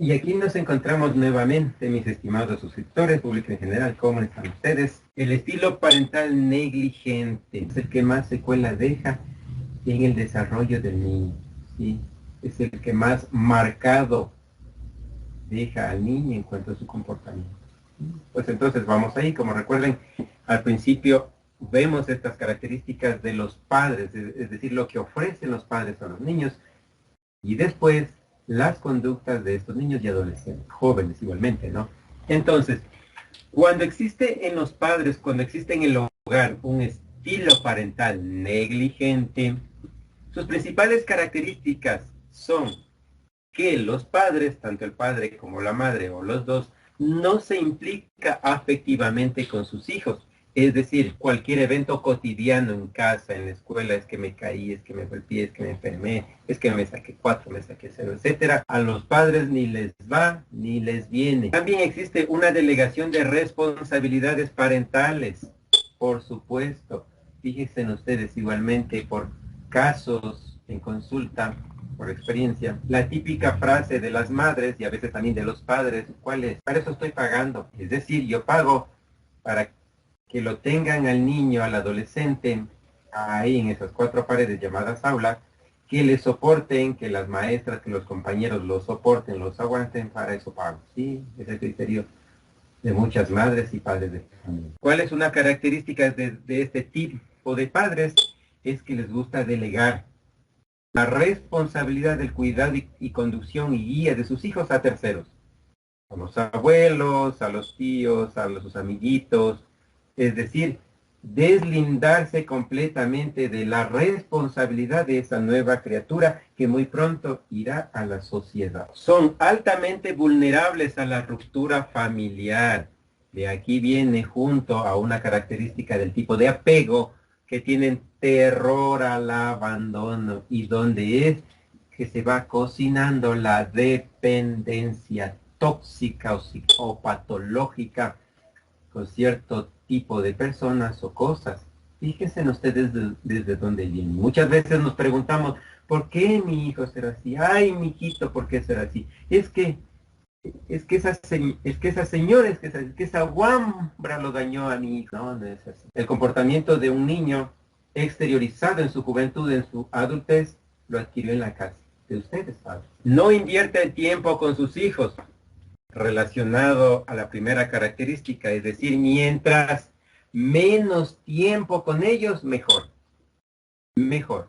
Y aquí nos encontramos nuevamente, mis estimados suscriptores, público en general, ¿cómo están ustedes? El estilo parental negligente es el que más secuela deja en el desarrollo del niño, ¿sí? Es el que más marcado deja al niño en cuanto a su comportamiento. Pues entonces vamos ahí, como recuerden, al principio vemos estas características de los padres, es decir, lo que ofrecen los padres a los niños, y después las conductas de estos niños y adolescentes, jóvenes igualmente, ¿no? Entonces, cuando existe en los padres, cuando existe en el hogar un estilo parental negligente, sus principales características son que los padres, tanto el padre como la madre o los dos, no se implica afectivamente con sus hijos. Es decir, cualquier evento cotidiano en casa, en la escuela, es que me caí, es que me golpeé, es que me enfermé, es que me saqué 4, me saqué 0, etcétera. A los padres ni les va ni les viene. También existe una delegación de responsabilidades parentales, por supuesto. Fíjense ustedes igualmente por casos en consulta, por experiencia, la típica frase de las madres y a veces también de los padres, ¿cuál es? Para eso estoy pagando. Es decir, yo pago para que lo tengan al niño, al adolescente, ahí en esas 4 paredes llamadas aula, que le soporten, que las maestras, que los compañeros los soporten, los aguanten, para eso pago. Sí, es el criterio de muchas madres y padres de familia. ¿Cuál es una característica de este tipo de padres? Es que les gusta delegar la responsabilidad del cuidado y conducción y guía de sus hijos a terceros, a los abuelos, a los tíos, a sus amiguitos, es decir, deslindarse completamente de la responsabilidad de esa nueva criatura que muy pronto irá a la sociedad. Son altamente vulnerables a la ruptura familiar. De aquí viene junto a una característica del tipo de apego que tienen terror al abandono y donde es que se va cocinando la dependencia tóxica o patológica con cierto tipo de personas o cosas. Fíjense ustedes desde dónde vienen. Muchas veces nos preguntamos, ¿por qué mi hijo será así? Ay, mi hijito, ¿por qué será así? Esa señora, es que esa guambra lo dañó a mi hijo. No, no es así. El comportamiento de un niño exteriorizado en su juventud, en su adultez, lo adquirió en la casa de ustedes, padres. No invierte el tiempo con sus hijos, relacionado a la primera característica, es decir, mientras menos tiempo con ellos, mejor. Mejor.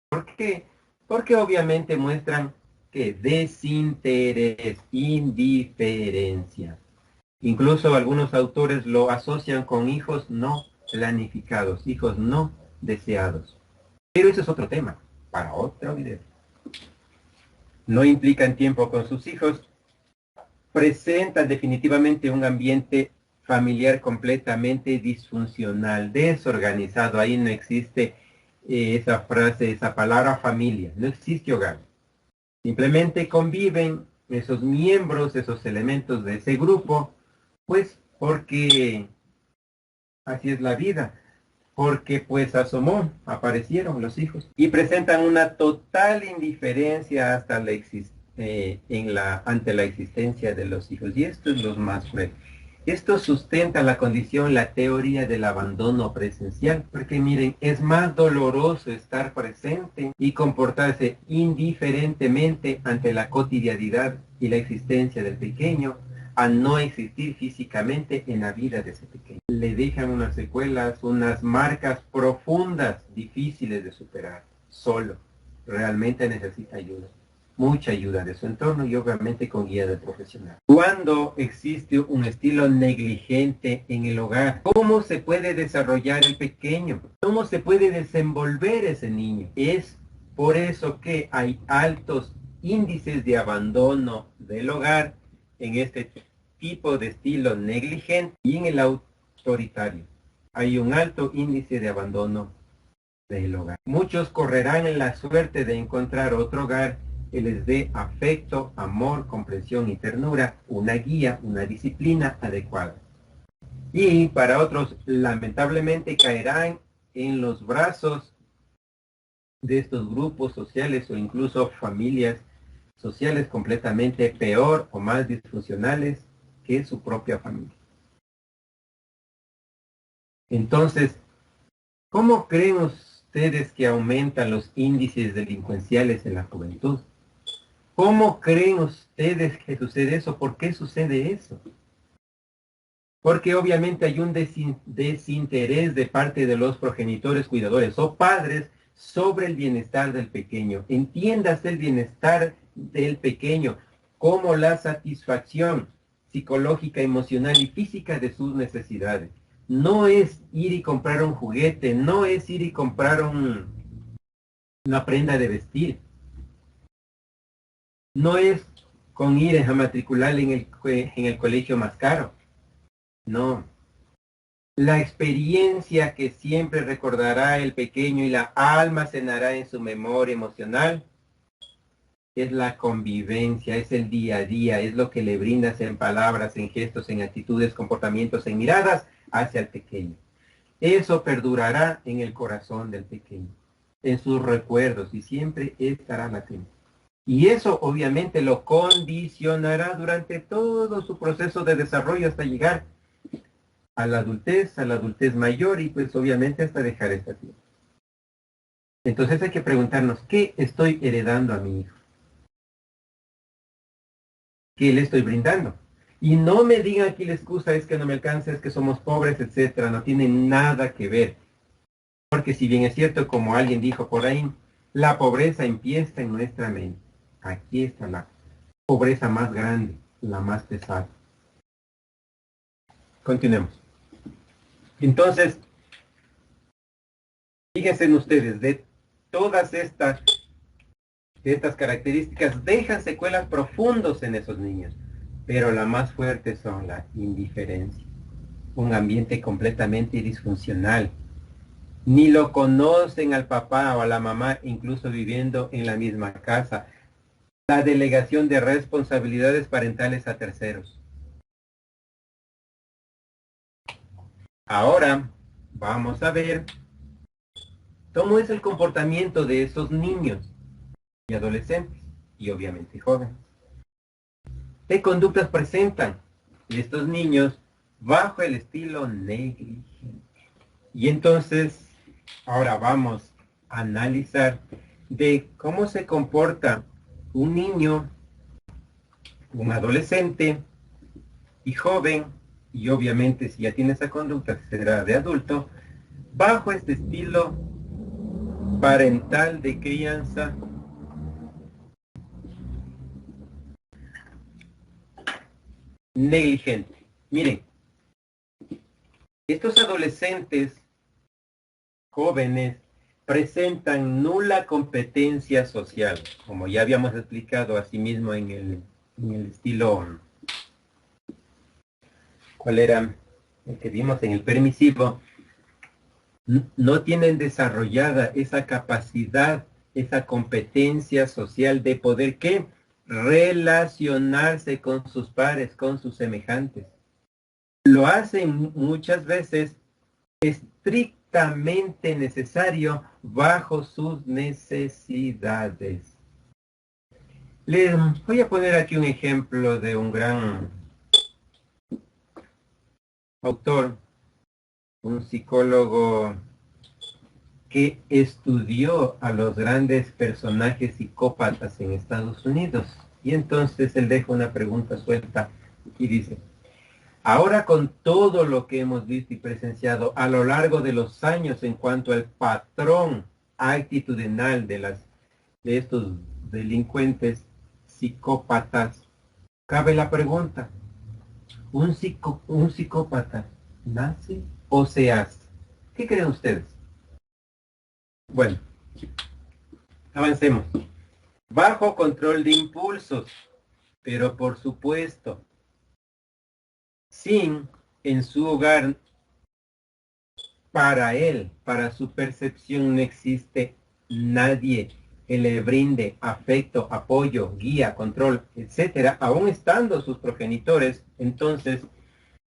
¿Por qué? Porque obviamente muestran que desinterés, indiferencia. Incluso algunos autores lo asocian con hijos no planificados, hijos no deseados. Pero eso es otro tema, para otro video. No implican tiempo con sus hijos, presentan definitivamente un ambiente familiar completamente disfuncional, desorganizado. Ahí no existe esa frase, esa palabra familia, no existe hogar. Simplemente conviven esos miembros, esos elementos de ese grupo, pues porque así es la vida, porque pues asomó, aparecieron los hijos y presentan una total indiferencia hasta ante la existencia de los hijos. Y esto es lo más cruel. Esto sustenta la condición, la teoría del abandono presencial, porque miren, es más doloroso estar presente y comportarse indiferentemente ante la cotidianidad y la existencia del pequeño, a no existir físicamente en la vida de ese pequeño. Le dejan unas secuelas, unas marcas profundas, difíciles de superar, solo. Realmente necesita ayuda, mucha ayuda de su entorno y obviamente con guía del profesional. Cuando existe un estilo negligente en el hogar, ¿cómo se puede desarrollar el pequeño? ¿Cómo se puede desenvolver ese niño? Es por eso que hay altos índices de abandono del hogar en este tipo de estilo negligente y en el autoritario. Hay un alto índice de abandono del hogar. Muchos correrán en la suerte de encontrar otro hogar que les dé afecto, amor, comprensión y ternura, una guía, una disciplina adecuada. Y para otros, lamentablemente, caerán en los brazos de estos grupos sociales o incluso familias sociales completamente peor o más disfuncionales que su propia familia. Entonces, ¿cómo creen ustedes que aumentan los índices delincuenciales en la juventud? ¿Cómo creen ustedes que sucede eso? ¿Por qué sucede eso? Porque obviamente hay un desinterés de parte de los progenitores, cuidadores o padres sobre el bienestar del pequeño. Entiéndase el bienestar del pequeño como la satisfacción psicológica, emocional y física de sus necesidades. No es ir y comprar un juguete, no es ir y comprar una prenda de vestir. No es con ir a matricularle en el colegio más caro. No. La experiencia que siempre recordará el pequeño y la almacenará en su memoria emocional es la convivencia, es el día a día, es lo que le brindas en palabras, en gestos, en actitudes, comportamientos, en miradas hacia el pequeño. Eso perdurará en el corazón del pequeño, en sus recuerdos y siempre estará latente. Y eso obviamente lo condicionará durante todo su proceso de desarrollo hasta llegar a la adultez mayor y pues obviamente hasta dejar esta tierra. Entonces hay que preguntarnos, ¿qué estoy heredando a mi hijo? ¿Qué le estoy brindando? Y no me digan aquí la excusa es que no me alcanza, es que somos pobres, etcétera. No tiene nada que ver. Porque si bien es cierto, como alguien dijo por ahí, la pobreza empieza en nuestra mente. Aquí está la pobreza más grande, la más pesada. Continuemos. Entonces, fíjense en ustedes, de todas estas características dejan secuelas profundos en esos niños, pero la más fuerte son la indiferencia, un ambiente completamente disfuncional. Ni lo conocen al papá o a la mamá, incluso viviendo en la misma casa. La delegación de responsabilidades parentales a terceros. Ahora vamos a ver cómo es el comportamiento de esos niños y adolescentes y obviamente jóvenes. ¿Qué conductas presentan estos niños bajo el estilo negligente? Y entonces, ahora vamos a analizar de cómo se comporta un niño, un adolescente y joven, y obviamente si ya tiene esa conducta será de adulto, bajo este estilo parental de crianza negligente. Miren, estos adolescentes jóvenes presentan nula competencia social, como ya habíamos explicado asimismo en el estilo, ¿cuál era? El que vimos en el permisivo. No tienen desarrollada esa capacidad, esa competencia social de poder, ¿qué? Relacionarse con sus pares, con sus semejantes. Lo hacen muchas veces estrictamente necesario bajo sus necesidades. Les voy a poner aquí un ejemplo de un gran autor, un psicólogo que estudió a los grandes personajes psicópatas en Estados Unidos. Y entonces él deja una pregunta suelta y dice, ahora con todo lo que hemos visto y presenciado a lo largo de los años en cuanto al patrón actitudinal de estos delincuentes psicópatas, cabe la pregunta, ¿un psicópata nace o se hace? ¿Qué creen ustedes? Bueno, avancemos. Bajo control de impulsos, pero por supuesto, sin en su hogar, para él, para su percepción, no existe nadie que le brinde afecto, apoyo, guía, control, etcétera, aún estando sus progenitores. Entonces,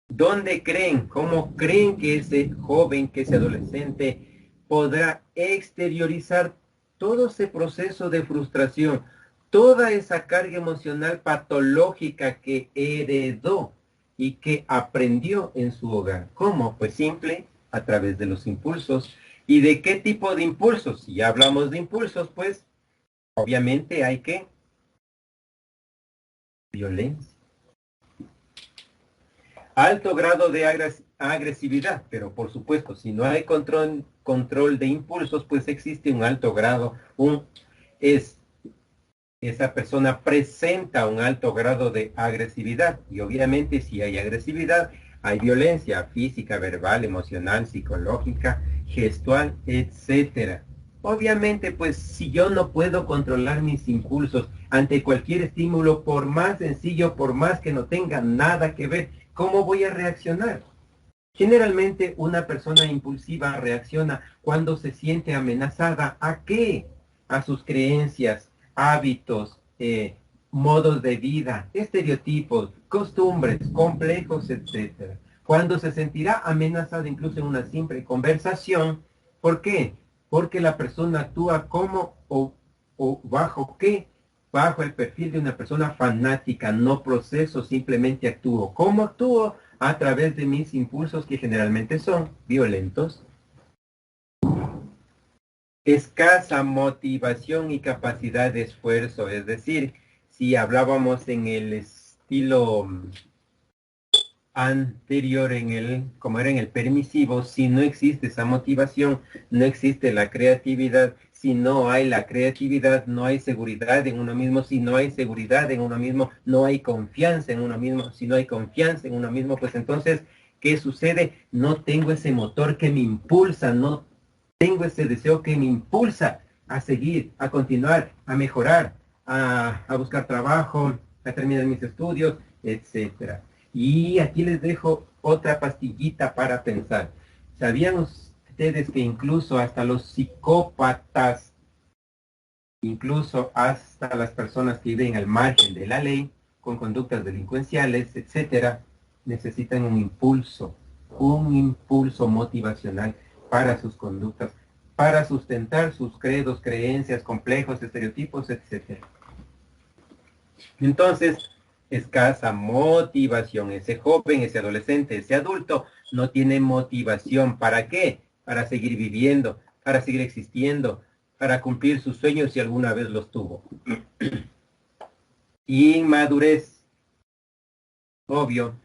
¿dónde creen, cómo creen que ese joven, que ese adolescente podrá exteriorizar todo ese proceso de frustración, toda esa carga emocional patológica que heredó y que aprendió en su hogar. ¿Cómo? Pues simple, a través de los impulsos. ¿Y de qué tipo de impulsos? Si ya hablamos de impulsos, pues obviamente hay que violencia. Alto grado de agresividad, pero por supuesto, si no hay control de impulsos, pues existe un alto grado, esa persona presenta un alto grado de agresividad. Y obviamente si hay agresividad, hay violencia física, verbal, emocional, psicológica, gestual, etcétera. Obviamente, pues si yo no puedo controlar mis impulsos ante cualquier estímulo, por más sencillo, por más que no tenga nada que ver, ¿cómo voy a reaccionar? Generalmente una persona impulsiva reacciona cuando se siente amenazada. ¿A qué? A sus creencias, hábitos, modos de vida, estereotipos, costumbres, complejos, etc. Cuando se sentirá amenazada incluso en una simple conversación. ¿Por qué? Porque la persona actúa como o bajo qué, bajo el perfil de una persona fanática, no proceso, simplemente actúo. ¿Cómo actúo? A través de mis impulsos que generalmente son violentos. Escasa motivación y capacidad de esfuerzo, es decir, si hablábamos en el estilo anterior, como era en el permisivo, si no existe esa motivación, no existe la creatividad. Si no hay la creatividad, no hay seguridad en uno mismo. Si no hay seguridad en uno mismo, no hay confianza en uno mismo. Si no hay confianza en uno mismo, pues entonces, ¿qué sucede? No tengo ese motor que me impulsa, no tengo ese deseo que me impulsa a seguir, a continuar, a mejorar, a buscar trabajo, a terminar mis estudios, etcétera. Y aquí les dejo otra pastillita para pensar. ¿Sabían ustedes que incluso hasta los psicópatas, incluso hasta las personas que viven al margen de la ley, con conductas delincuenciales, etcétera, necesitan un impulso motivacional para sus conductas, para sustentar sus credos, creencias, complejos, estereotipos, etcétera? Entonces, escasa motivación. Ese joven, ese adolescente, ese adulto no tiene motivación. ¿Para qué? Para seguir viviendo, para seguir existiendo, para cumplir sus sueños si alguna vez los tuvo. Inmadurez. Obvio.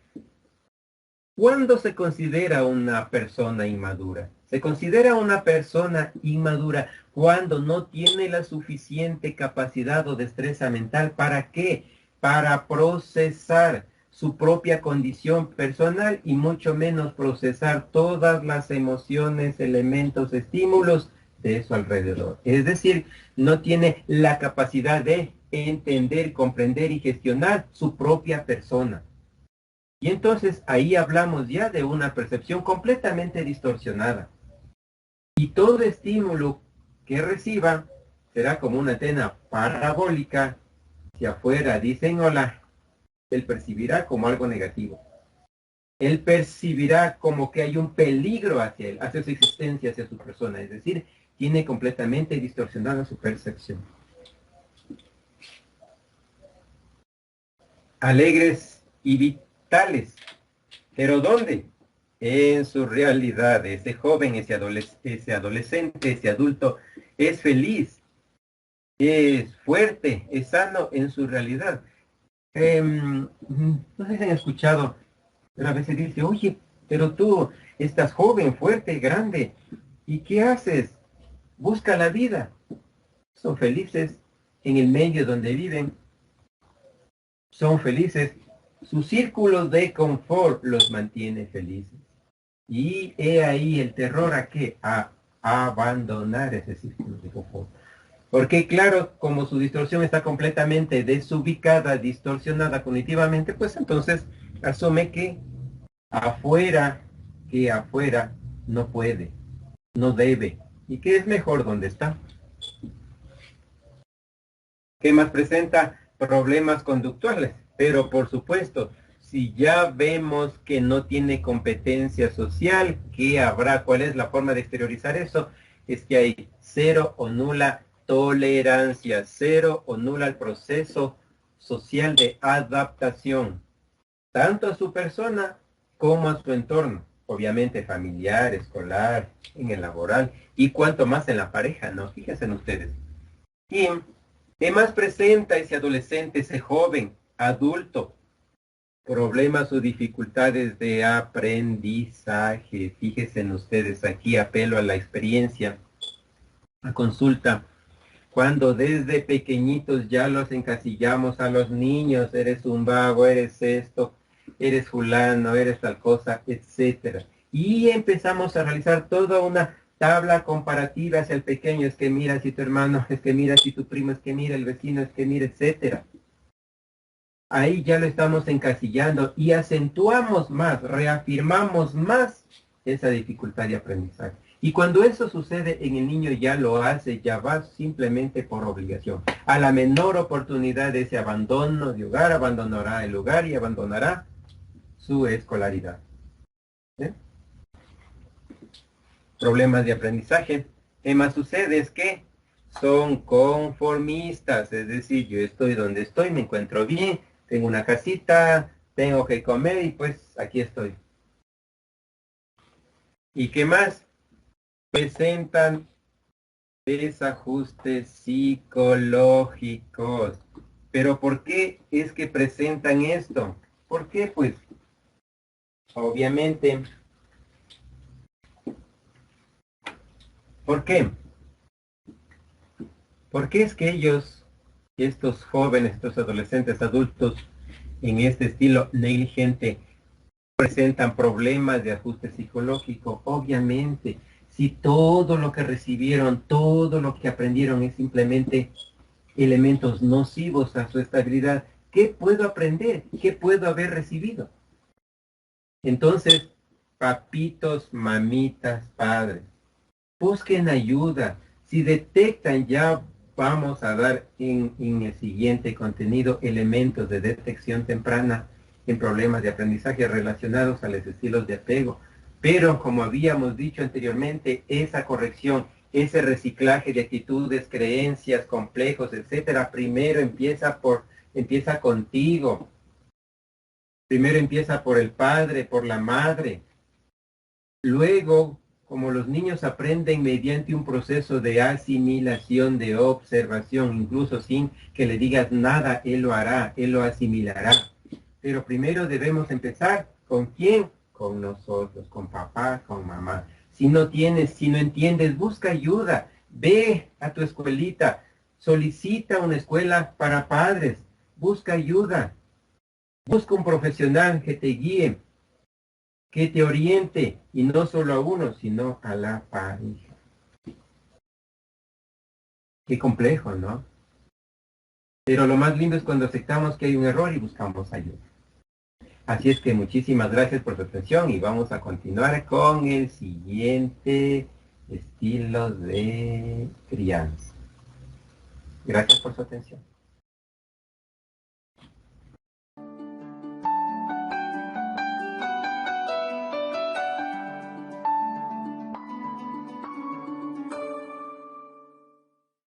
¿Cuándo se considera una persona inmadura? Se considera una persona inmadura cuando no tiene la suficiente capacidad o destreza mental. ¿Para qué? Para procesar su propia condición personal y mucho menos procesar todas las emociones, elementos, estímulos de su alrededor. Es decir, no tiene la capacidad de entender, comprender y gestionar su propia persona. Y entonces ahí hablamos ya de una percepción completamente distorsionada. Y todo estímulo que reciba será como una antena parabólica. Si afuera dicen hola, él percibirá como algo negativo. Él percibirá como que hay un peligro hacia él, hacia su existencia, hacia su persona. Es decir, tiene completamente distorsionada su percepción. Alegres y vitales. ¿Pero dónde? En su realidad. Ese joven, ese adolescente, ese adulto es feliz, es fuerte, es sano en su realidad. No sé si han escuchado, pero a veces dice, oye, pero tú estás joven, fuerte, grande, ¿y qué haces? Busca la vida. Son felices en el medio donde viven, son felices. Su círculo de confort los mantiene felices. Y he ahí el terror a qué? A abandonar ese círculo de confort. Porque claro, como su distorsión está completamente desubicada, distorsionada cognitivamente, pues entonces asume afuera, que afuera no puede, no debe, y que es mejor donde está. ¿Qué más presenta? Problemas conductuales. Pero por supuesto, si ya vemos que no tiene competencia social, ¿qué habrá? ¿Cuál es la forma de exteriorizar eso? Es que hay cero o nula tolerancia, cero o nula al proceso social de adaptación, tanto a su persona como a su entorno, obviamente familiar, escolar, en el laboral y cuanto más en la pareja, ¿no? Fíjense en ustedes. Y ¿qué más presenta ese adolescente, ese joven, adulto? Problemas o dificultades de aprendizaje. Fíjense en ustedes, aquí apelo a la experiencia, a consulta. Cuando desde pequeñitos ya los encasillamos a los niños, eres un vago, eres esto, eres fulano, eres tal cosa, etcétera. Y empezamos a realizar toda una tabla comparativa hacia el pequeño, es que mira si tu hermano, es que mira si tu primo, es que mira el vecino, es que mira, etcétera. Ahí ya lo estamos encasillando y acentuamos más, reafirmamos más esa dificultad de aprendizaje. Y cuando eso sucede en el niño ya lo hace, ya va simplemente por obligación. A la menor oportunidad de ese abandono de hogar, abandonará el hogar y abandonará su escolaridad. ¿Sí? Problemas de aprendizaje. ¿Qué más sucede? Es que son conformistas, es decir, yo estoy donde estoy, me encuentro bien, tengo una casita, tengo que comer y pues aquí estoy. ¿Y qué más? Presentan desajustes psicológicos. ¿Pero por qué es que presentan esto? ¿Por qué? Pues obviamente, ¿por qué? ¿Por qué es que ellos, estos jóvenes, estos adolescentes, adultos, en este estilo negligente, presentan problemas de ajuste psicológico? Obviamente, si todo lo que recibieron, todo lo que aprendieron es simplemente elementos nocivos a su estabilidad, ¿qué puedo aprender? ¿Qué puedo haber recibido? Entonces, papitos, mamitas, padres, busquen ayuda. Si detectan, ya vamos a dar en el siguiente contenido elementos de detección temprana en problemas de aprendizaje relacionados a los estilos de apego. Pero como habíamos dicho anteriormente, esa corrección, ese reciclaje de actitudes, creencias, complejos, etcétera, primero empieza contigo. Primero empieza por el padre, por la madre. Luego, como los niños aprenden mediante un proceso de asimilación, de observación, incluso sin que le digas nada, él lo hará, él lo asimilará. Pero primero debemos empezar, ¿con quién? Con nosotros, con papá, con mamá. Si no tienes, si no entiendes, busca ayuda. Ve a tu escuelita, solicita una escuela para padres, busca ayuda. Busca un profesional que te guíe, que te oriente, y no solo a uno, sino a la pareja. Qué complejo, ¿no? Pero lo más lindo es cuando aceptamos que hay un error y buscamos ayuda. Así es que muchísimas gracias por su atención y vamos a continuar con el siguiente estilo de crianza. Gracias por su atención.